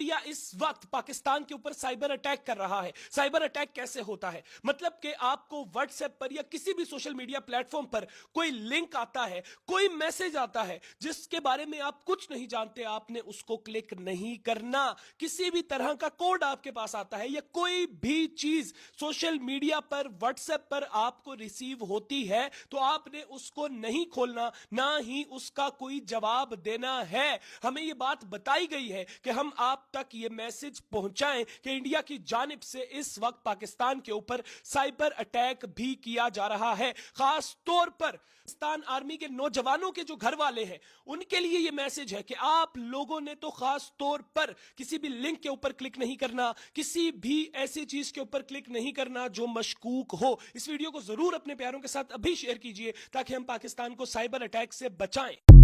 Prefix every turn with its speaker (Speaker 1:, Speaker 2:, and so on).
Speaker 1: India इस वक्त पाकिस्तान के ऊपर साइबर अटैक कर रहा है। साइबर अटैक कैसे होता है? मतलब कि आपको व्हाट्सएप पर या किसी भी सोशल मीडिया प्लेटफॉर्म पर कोई लिंक आता है, कोई मैसेज आता है जिसके बारे में आप कुछ नहीं जानते, आपने उसको क्लिक नहीं करना। किसी भी तरह का कोड आपके पास आता है या कोई भी चीज सोशल मीडिया पर, व्हाट्सएप पर आपको रिसीव होती है तो आपने उसको नहीं खोलना, ना ही उसका कोई जवाब देना है। हमें यह बात बताई गई है कि हम आप तक यह मैसेज पहुंचाएं कि इंडिया की जानिब से इस वक्त पाकिस्तान के ऊपर साइबर अटैक भी किया जा रहा है। खास तौर पर पाकिस्तान आर्मी के नौजवानों के जो घर वाले हैं उनके लिए यह मैसेज है कि आप लोगों ने तो खास तौर पर किसी भी लिंक के ऊपर क्लिक नहीं करना, किसी भी ऐसी चीज के ऊपर क्लिक नहीं करना जो मशकूक हो। इस वीडियो को जरूर अपने प्यारों के साथ अभी शेयर कीजिए ताकि हम पाकिस्तान को साइबर अटैक से बचाएं।